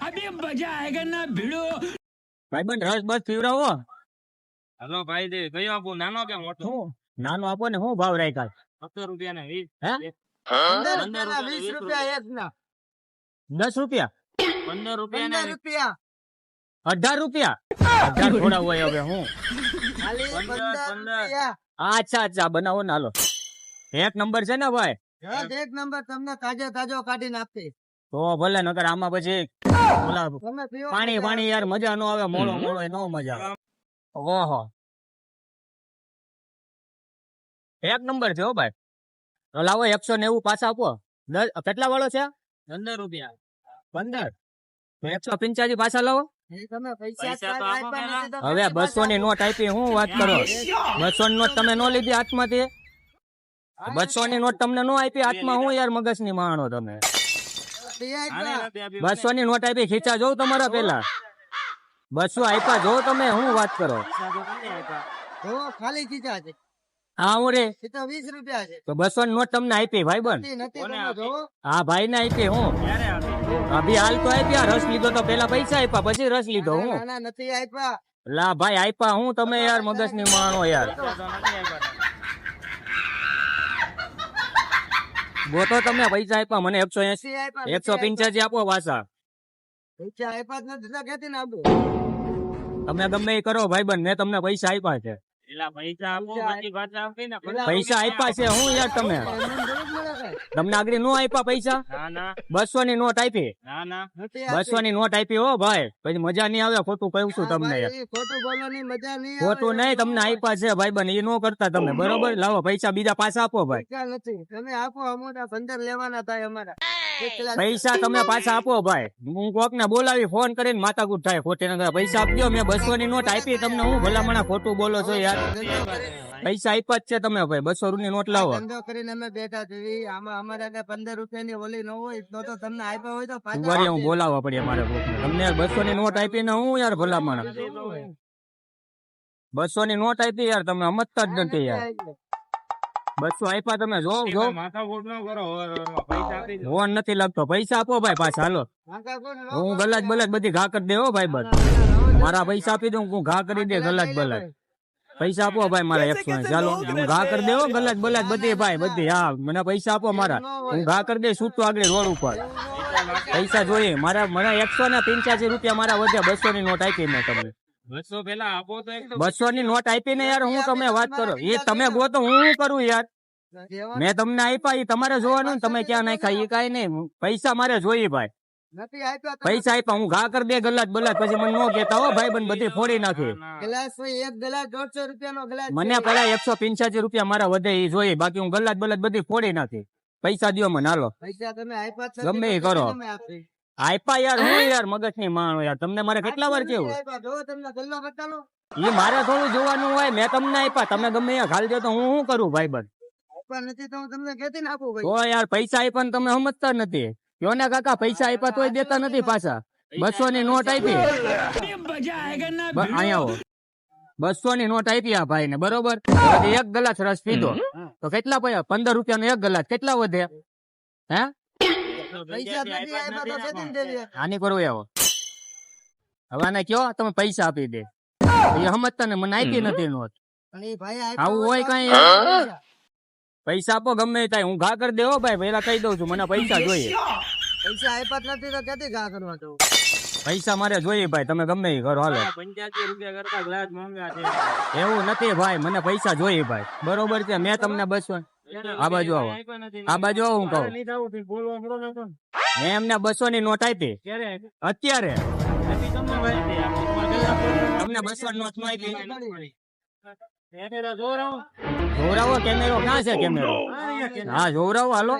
अभी मजा आएगा ना भिड़ो। ભાઈ બંધ રસ બસ પીવડાવો. હલો ભાઈ દે કયો આપું નાનો કે મોટો? શું નાનો આપો ને શું ભાવ રાખ્યા? 17 રૂપિયા ને 20. હે 20 રૂપિયા એક ના. 10 રૂપિયા 15 રૂપિયા ને 18 રૂપિયા 18 થોડા હોય હવે હું. અચ્છા અચ્છા બનાવો ને હાલો. એક નંબર છે ને ભાઈ? એક નંબર તમને તાજો કાઢીને આપતી. તો ભલે નકર આમાં પછી ઓલા પાણી પાણી યાર મજા નો આવે. મોળો મોળો નો મજા આવે. ઓહો એક નંબર છે હો ભાઈ. તો લાવો 190 પાછા આપો. કેટલા વાળો છે? 15 રૂપિયા. 15 તો 185 પાછા લાવો. તમે પૈસા તો આપો પેલા. હવે 200 ની નોટ આપી હું વાત કરો? 200 ની નોટ તમે નો લીધી હાથમાંથી? 200 ની નોટ તમને નો આપી હાથમાં? હું યાર મગજ ની માણો તમે. 200 ની નોટ આપી ખીચા જોઉં તમારા પેલા. 200 આપ્યા જો તમે હું વાત કરો? ખાલી ખીચા છે. હા હું રે 20 રૂપિયા છે. તો 200 ની નોટ તમને આપી ભાઈ બંધ? હા ભાઈ ને આપી હું અભી હાલ તો આપ્યા. રસ લીધો તો પેલા પૈસા આપ્યા પછી રસ લીધો હું. નથી આપ્યા. લા ભાઈ આપ્યા હું તમે યાર મગજ ની માણો યાર. ગોતો તમે પૈસા આપ્યા મને 180 185 આપો પાછા. પૈસા આપ્યા જ નથી કેતી ને આપું. તમે ગમે એ કરો ભાઈ બંધ. મેં તમને પૈસા આપ્યા છે. એલા પૈસા આપો પછી પાછા આપી ને. પૈસા આપ્યા છે હું યાર તમે. તમને આગળ નો આપ્યા પૈસા? ના ના 200 ની નોટ આપી. ના ના 200 ની નોટ આપી હો ભાઈ. પછી મજા નહીં આવે. ખોટું કહું છું તમને યાર. ખોટું બોલવાની મજા નહીં આવે. ખોટું નહીં તમને આપ્યા છે ભાઈ બંધ. એ નો કરતા તમે બરોબર. લાવો પૈસા બીજા પાછા આપો ભાઈ. પૈસા નથી તમે આપો. અમારા 15 લેવાના થાય અમારા. પૈસા તમે પાછા આપો ભાઈ. હું કોક ને બોલાવી ફોન કરીને માથાકૂટ થાય ખોટી નગર. પૈસા આપજો. મેં 200 ની નોટ આપી તમને. હું ભલામણા ખોટું બોલો છો યાર. પૈસા આપ્યા જ છે તમે ભાઈ. 200 ની નોટ લાવો. ધંધો કરીને અમે બેઠા છીએ. આમાં અમારે 15 રૂપિયાની ઓલી ન હોય તો તમને આપ્યા હોય તો હું બોલાવવા પડે મારે તમને. 200 ની નોટ આપી ને હું યાર ભલામણા. 200 ની નોટ આપી યાર તમે સમજતા જ નથી યાર. 200 આપ્યા તમે જો માથા ફોટ ન કરો. પૈસા આપી દો. ફોન નથી લાગતો. પૈસા આપો ભાઈ પાછા હાલો. હું ગલાજ બલાજ બધી ઘા કરી દે હો ભાઈ બસ. મારા પૈસા આપી દઉં હું ઘા કરી દે ગલાજ બલાજ. પૈસા આપો ભાઈ મારા 100 ચાલો. હું ઘા કરી દે હો ગલાજ બલાજ બધી ભાઈ બધી. હા મને પૈસા આપો મારા. હું ઘા કરી દે છૂટું આગળ રોડ ઉપર. પૈસા જોઈએ મારા. મને 185 રૂપિયા મારા વધ્યા. 200 ની નોટ આપી મેં તમને. 200 પેલા આપો તો એક. 200 ની નોટ આપી ને યાર. હું તમે વાત કરો એ તમે ગોતો હું કરું યાર. મેં તમને આપ્યા એ તમારે જોવાનું ને તમે ક્યાં નાખ્યા એ કઈ નહીં. પૈસા મારે જોઈએ ભાઈ. નથી આપ્યા. પૈસા આપ્યા હું ઘા કરી દે ગલાજ બલાજ. પછી મને નો કેતા હો ભાઈ બંધ બધી ફોડી નાખી. ગ્લાસ એક ગ્લાસ 150 રૂપિયાનો ગ્લાસ. મને પેલા 185 રૂપિયા મારા વધે એ જોઈએ. બાકી હું ગલાજ બલાજ બધી ફોડી નાખી. પૈસા દો મને હાલો. પૈસા તમે આપ્યા ગમે એ કરો. આપ્યા યાર હું યાર મગજ ની માણો યાર. તમને મારે કેટલા વાર કેવું? જો તમને ગલ્લો બતાલો. એ મારે થોડું જોવાનું હોય. મેં તમને આપ્યા તમે ગમે એ ખાલી દો તો હું શું કરું ભાઈ બંધ? આપ્યા નથી તો હું તમને કેતી ને આપું ભાઈ. તો યાર પૈસા આપ્યા ને તમે સમજતા નથી. કયો ને કાકા પૈસા આપ્યા તોય દેતા નથી પાછા. 200 ની નોટ આપી. અહીંયા આવો. 200 ની નોટ આપી આ ભાઈ ને બરોબર. એક ગ્લાસ રસ પીધો તો કેટલા પૈસા? 15 રૂપિયા નો એક ગ્લાસ. કેટલા વધે? હે પૈસા નથી આપ્યા તો કેતી ને દેવી. આની કરો આવો. હવે આને કયો તમે પૈસા આપી દે. એ સમજતા ને મને આપી નથી નોટ. પણ એ ભાઈ આપ્યા આવું હોય કઈ? પૈસા આપો ગમે થાય. હું ઘા કરી દેવો ભાઈ. પેલા કહી દઉં છું મને પૈસા જોઈએ. પૈસા આપ્યા જ નથી તો ક્યાંથી ઘા કરવા દઉં? પૈસા મારે જોઈએ ભાઈ. તમે ગમે એ કરો હાલો. 85 રૂપિયા કરતા ગ્લાસ મોંઘા છે. એવું નથી ભાઈ. મને પૈસા જોઈએ ભાઈ બરોબર છે. મેં તમને 200 આ બાજુ આવો. આ બાજુ આવો. હું કહું મેં એમને 200 ની નોટ આપી અત્યારે. તમને 200 નોટ નો આપી. જોરાવો કેમેરો ક્યાં છે? કેમેરો હા જોરાવો હાલો.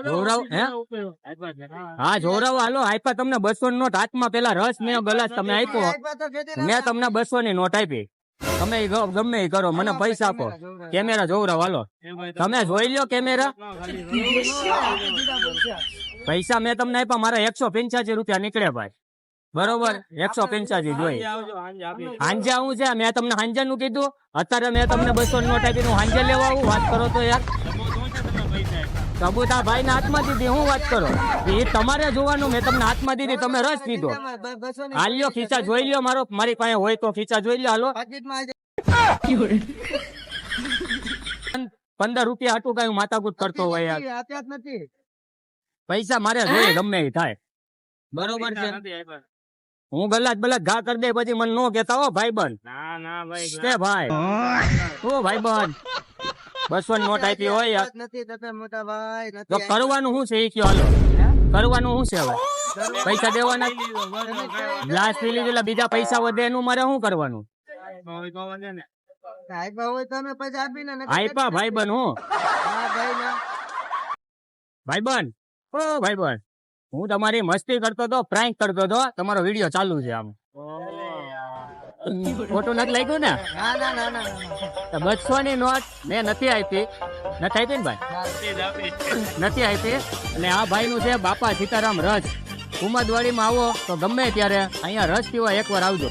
જોરાવો હે હા જોરાવો હાલો. આપ્યા તમને 200 ની નોટ હાથમાં. પેલા રસ ને ગલાસ તમે આપ્યો. મેં તમને 200 ની નોટ આપી. તમે ગમે એ કરો મને પૈસા આપો. કેમેરા જોવરાવો હાલો. તમે જોઈ લો કેમેરા. પૈસા મેં તમને આપ્યા. મારા 185 રૂપિયા નીકળે ભાઈ બરોબર. 185 જોઈએ. હાંજે આવું છે. મેં તમને હાંજે નું કીધું. અત્યારે મેં તમને 200 ની નોટ આપી. હાંજે લેવા આવું. વાત કરો તો યાર. સબૂતા ભાઈ ને હાથમાં દીધી હું વાત કરો એ તમારે જોવાનું મેં તમને હાથમાં દીધી તમે રસ પીધો હાલ્યો ખીચા જોઈ લ્યો મારી પાસે હોય તો ખીચા જોઈ લ્યો હાલો પાકીટમાં 15 રૂપિયા હાટું કઈ માથાકૂટ કરતો હોય યાર આપ્યા જ નથી. પૈસા મારે જોઈએ ગમે એ થાય બરોબર છે નથી આપ્યા. હું ગલાત બલાત ઘા કરી દે પછી મને નો કેતા હો ભાઈ બંધ ના ના ભાઈ કે ભાઈ ઓ ભાઈ બંધ 200 ની નોટ આપી હોય યાર નથી થતા મોટા ભાઈ તો નથી કરવાનું શું છે એ કયો હાલો કરવાનું શું છે હવે પૈસા દેવાના ગ્લાસ પી લીધું એટલે બીજા પૈસા વધે એનું મારે શું કરવાનું આપ્યા હોય તમે પછી આપીને નકર આપ્યા ભાઈ બંધ હું હા ભાઈ ના ભાઈ બંધ ઓ ભાઈ બંધ હું તમારી મસ્તી કરતો હતો પ્રાંક કરતો હતો તમારો વિડીયો ચાલુ છે આમ ખોટું નથી લાગ્યું ને ના ના ના ના ના. 200 ની નોટ મેં નથી આપી નથી આપી ને ભાઈ નથી આપી અને આ ભાઈ નું છે બાપા સીતારામ રસ ઉમદવાડીમાં આવો તો ગમે ત્યારે અહીંયા રસ પીવા એકવાર આવજો